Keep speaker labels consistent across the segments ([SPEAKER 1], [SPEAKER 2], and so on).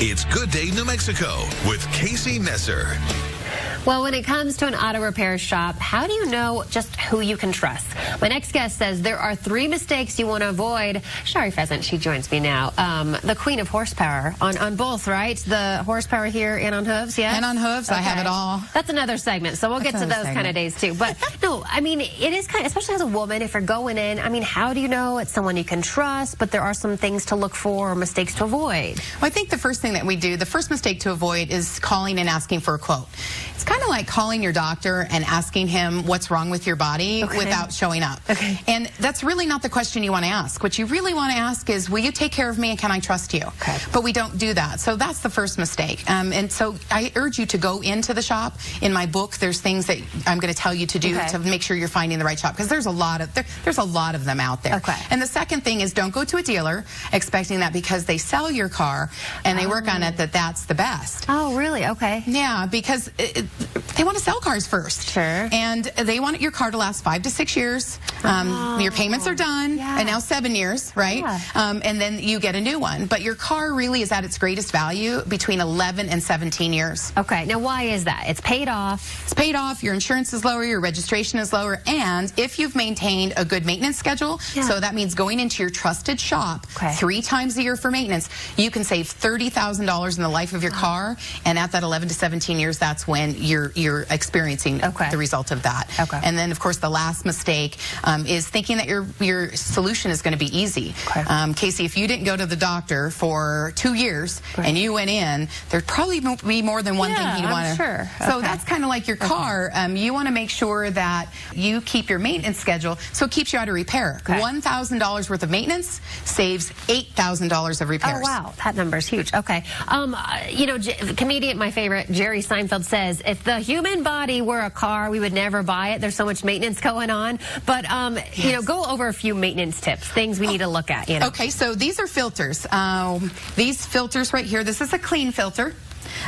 [SPEAKER 1] It's Good Day New Mexico with Casey Nesser.
[SPEAKER 2] Well, when it comes to an auto repair shop, how do you know just who you can trust? My next guest says there are 3 mistakes you want to avoid. Shari Pheasant, she joins me now. The queen of horsepower on both, right? The horsepower here and on hooves, yeah?
[SPEAKER 3] And on hooves, okay. I have it all.
[SPEAKER 2] That's another segment, so we'll get to those kind of days too. But no, I mean, it is kind of, especially as a woman, if you're going in, I mean, how do you know it's someone you can trust, but there are some things to look for or mistakes to avoid?
[SPEAKER 3] Well, I think the first thing that we do, the first mistake to avoid is calling and asking for a quote. It's kind of like calling your doctor and asking him what's wrong with your body without showing up. And that's really not the question you want to ask. What you really want to ask is, will you take care of me and can I trust you? But we don't do that. So that's the first mistake. And so I urge you to go into the shop. In my book, there's things that I'm going to tell you to do to make sure you're finding the right shop, because there's a lot of them out there. And the second thing is, don't go to a dealer expecting that because they sell your car and they work on it that's the best.
[SPEAKER 2] Oh, really? Okay.
[SPEAKER 3] Yeah, because they want to sell cars first.
[SPEAKER 2] Sure.
[SPEAKER 3] And they want your car to last 5 to 6 years. Your payments are done, and now 7 years, right? And then you get a new one. But your car really is at its greatest value between 11 and 17 years.
[SPEAKER 2] Okay. Now, why is that? It's paid off.
[SPEAKER 3] It's paid off. Your insurance is lower. Your registration is lower. And if you've maintained a good maintenance schedule, so that means going into your trusted shop 3 times a year for maintenance, you can save $30,000 in the life of your car. And at that 11 to 17 years, that's when you're experiencing the result of that. And then, of course, the last mistake is thinking that your solution is going to be easy. Casey, if you didn't go to the doctor for 2 years and you went in, there'd probably be more than one thing he'd want to. So that's kind of like your car. You want to make sure that you keep your maintenance schedule so it keeps you out of repair. $1,000 worth of maintenance saves $8,000 of repairs.
[SPEAKER 2] Oh, wow. That number's huge. Okay. You know, comedian, my favorite, Jerry Seinfeld, says, if the human body were a car, we would never buy it. There's so much maintenance going on. But, you know, go over a few maintenance tips, things we need to look at. You know?
[SPEAKER 3] Okay, so these are filters. These filters right here, this is a clean filter.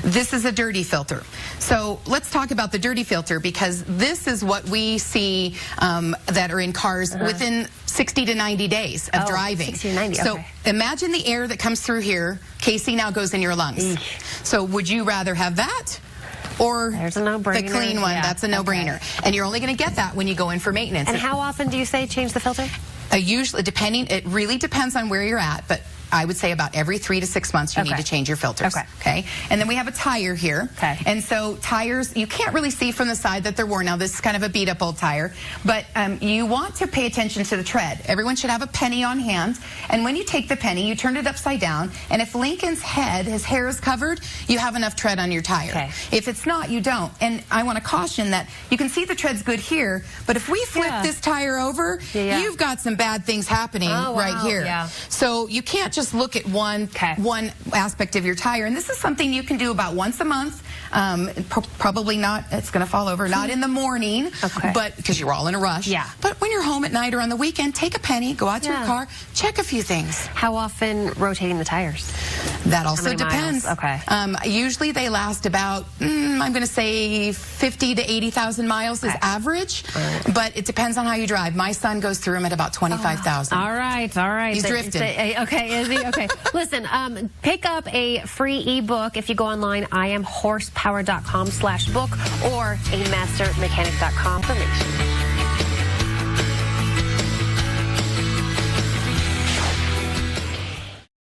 [SPEAKER 3] This is a dirty filter. So let's talk about the dirty filter, because this is what we see that are in cars within 60 to 90 days of driving.
[SPEAKER 2] 60 to 90,
[SPEAKER 3] so imagine the air that comes through here, Casey, now goes in your lungs. So would you rather have that? Or the clean one? That's a no-brainer. And you're only going to get that when you go in for maintenance.
[SPEAKER 2] And how often do you say change the filter?
[SPEAKER 3] Usually, it really depends on where you're at, but I would say about every 3 to 6 months you need to change your filters. Okay. And then we have a tire here. And so tires, you can't really see from the side that they're worn. Now, this is kind of a beat-up old tire, but you want to pay attention to the tread. Everyone should have a penny on hand, and when you take the penny, you turn it upside down, and if Lincoln's head, his hair is covered, you have enough tread on your tire. If it's not, you don't. And I want to caution that you can see the tread's good here, but if we flip this tire over, you've got some bad things happening right here. So you can't just look at one aspect of your tire, and this is something you can do about once a month. Probably not, it's going to fall over, not in the morning, but because you're all in a rush. But when you're home at night or on the weekend, take a penny, go out to your car, check a few things.
[SPEAKER 2] How often rotating the tires?
[SPEAKER 3] That also depends. Usually they last about, I'm going to say 50 to 80,000 miles is average, but it depends on how you drive. My son goes through them at about 25,000.
[SPEAKER 2] All right.
[SPEAKER 3] He's drifting.
[SPEAKER 2] Okay, is he? Okay. Listen, pick up a free ebook if you go online, iamhorsepower.com/book or amastermechanic.com for links.